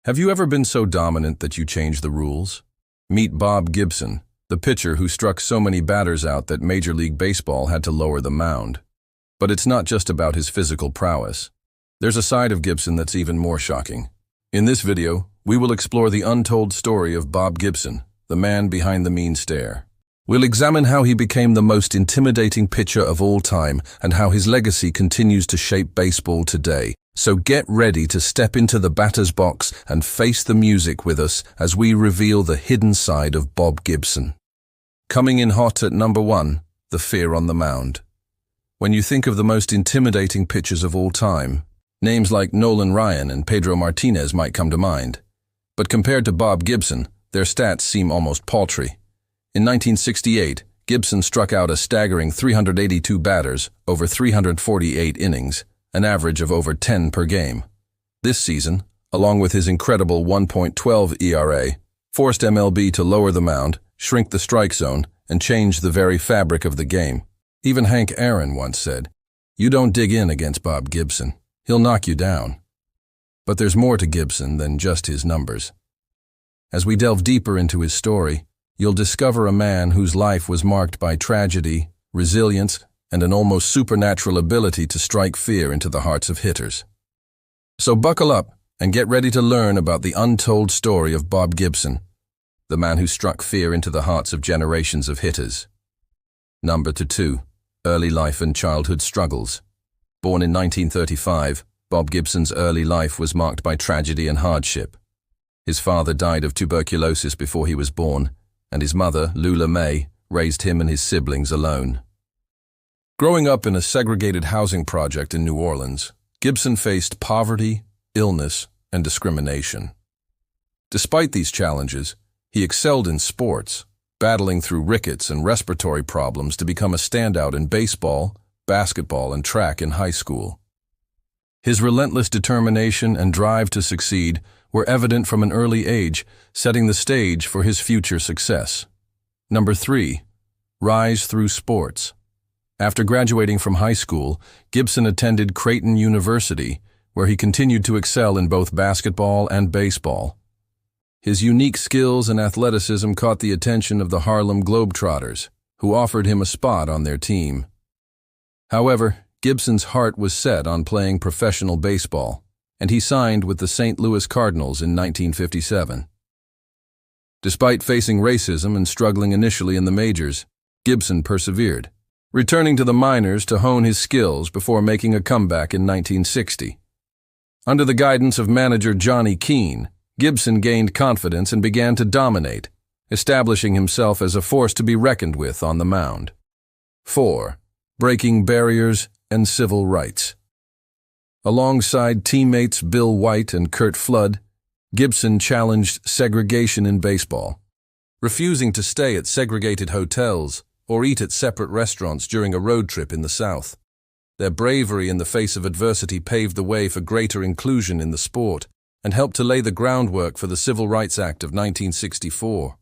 Have you ever been so dominant that you changed the rules? Meet Bob Gibson, the pitcher who struck so many batters out that Major League Baseball had to lower the mound. But it's not just about his physical prowess. There's a side of Gibson that's even more shocking. In this video, we will explore the untold story of Bob Gibson, the man behind the mean stare. We'll examine how he became the most intimidating pitcher of all time and how his legacy continues to shape baseball today. So get ready to step into the batter's box and face the music with us as we reveal the hidden side of Bob Gibson. Coming in hot at number 1, the fear on the mound. When you think of the most intimidating pitchers of all time, names like Nolan Ryan and Pedro Martinez might come to mind. But compared to Bob Gibson, their stats seem almost paltry. In 1968, Gibson struck out a staggering 382 batters over 348 innings, an average of over 10 per game. This season, along with his incredible 1.12 ERA, forced MLB to lower the mound, shrink the strike zone, and change the very fabric of the game. Even Hank Aaron once said, "You don't dig in against Bob Gibson. He'll knock you down." But there's more to Gibson than just his numbers. As we delve deeper into his story, you'll discover a man whose life was marked by tragedy, resilience, and an almost supernatural ability to strike fear into the hearts of hitters. So buckle up and get ready to learn about the untold story of Bob Gibson, the man who struck fear into the hearts of generations of hitters. Number 2. Early life and childhood struggles. Born in 1935, Bob Gibson's early life was marked by tragedy and hardship. His father died of tuberculosis before he was born, and his mother, Lula May, raised him and his siblings alone. Growing up in a segregated housing project in New Orleans, Gibson faced poverty, illness, and discrimination. Despite these challenges, he excelled in sports, battling through rickets and respiratory problems to become a standout in baseball, basketball, and track in high school. His relentless determination and drive to succeed were evident from an early age, setting the stage for his future success. Number 3. Rise through sports. After graduating from high school, Gibson attended Creighton University, where he continued to excel in both basketball and baseball. His unique skills and athleticism caught the attention of the Harlem Globetrotters, who offered him a spot on their team. However, Gibson's heart was set on playing professional baseball, and he signed with the St. Louis Cardinals in 1957. Despite facing racism and struggling initially in the majors, Gibson persevered, returning to the minors to hone his skills before making a comeback in 1960. Under the guidance of manager Johnny Keane, Gibson gained confidence and began to dominate, establishing himself as a force to be reckoned with on the mound. 4. Breaking barriers and civil rights. Alongside teammates Bill White and Curt Flood, Gibson challenged segregation in baseball, refusing to stay at segregated hotels or eat at separate restaurants during a road trip in the South. Their bravery in the face of adversity paved the way for greater inclusion in the sport and helped to lay the groundwork for the Civil Rights Act of 1964.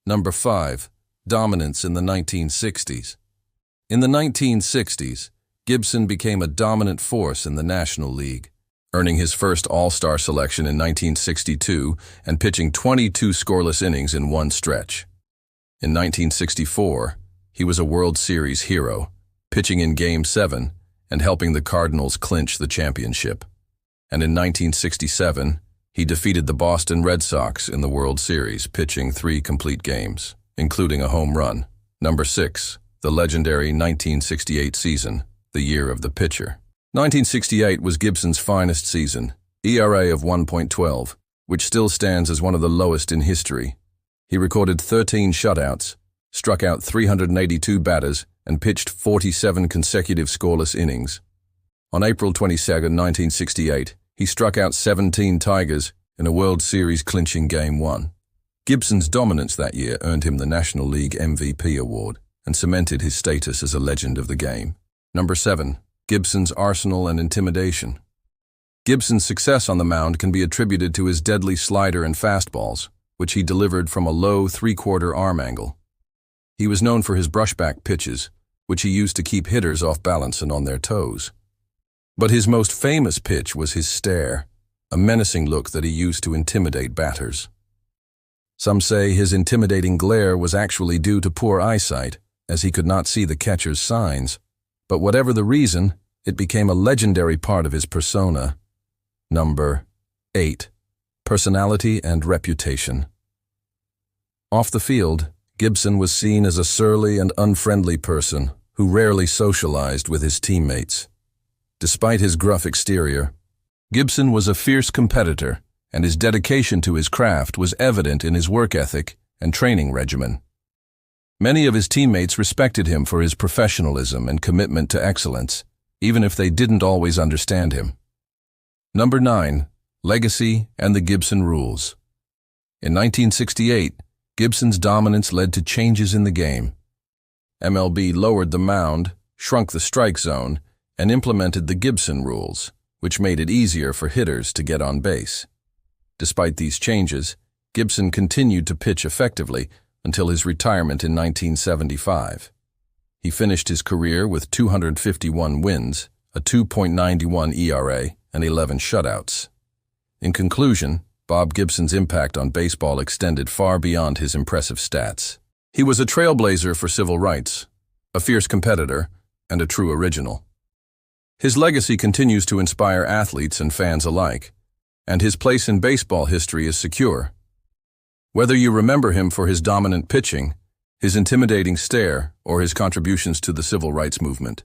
Number 5. Dominance in the 1960s. In the 1960s, Gibson became a dominant force in the National League, earning his first All-Star selection in 1962 and pitching 22 scoreless innings in one stretch. In 1964, he was a World Series hero, pitching in Game 7 and helping the Cardinals clinch the championship. And in 1967, he defeated the Boston Red Sox in the World Series, pitching 3 complete games, including a home run. Number 6. The legendary 1968 season, the year of the pitcher. 1968 was Gibson's finest season, ERA of 1.12, which still stands as one of the lowest in history. He recorded 13 shutouts, struck out 382 batters, and pitched 47 consecutive scoreless innings. On April 22, 1968, he struck out 17 Tigers in a World Series clinching Game 1. Gibson's dominance that year earned him the National League MVP award and cemented his status as a legend of the game. Number 7. Gibson's arsenal and intimidation. Gibson's success on the mound can be attributed to his deadly slider and fastballs, which he delivered from a low 3/4 arm angle. He was known for his brushback pitches, which he used to keep hitters off balance and on their toes. But his most famous pitch was his stare, a menacing look that he used to intimidate batters. Some say his intimidating glare was actually due to poor eyesight, as he could not see the catcher's signs. But whatever the reason, it became a legendary part of his persona. Number 8. Personality and reputation. Off the field, Gibson was seen as a surly and unfriendly person who rarely socialized with his teammates. Despite his gruff exterior, Gibson was a fierce competitor, and his dedication to his craft was evident in his work ethic and training regimen. Many of his teammates respected him for his professionalism and commitment to excellence, even if they didn't always understand him. Number 9. Legacy and the Gibson rules. In 1968, Gibson's dominance led to changes in the game. MLB lowered the mound, shrunk the strike zone, and implemented the Gibson rules, which made it easier for hitters to get on base. Despite these changes, Gibson continued to pitch effectively until his retirement in 1975. He finished his career with 251 wins, a 2.91 ERA, and 11 shutouts. In conclusion, Bob Gibson's impact on baseball extended far beyond his impressive stats. He was a trailblazer for civil rights, a fierce competitor, and a true original. His legacy continues to inspire athletes and fans alike, and his place in baseball history is secure. Whether you remember him for his dominant pitching, his intimidating stare, or his contributions to the civil rights movement,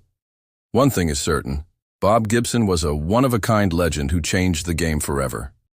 one thing is certain: Bob Gibson was a one-of-a-kind legend who changed the game forever.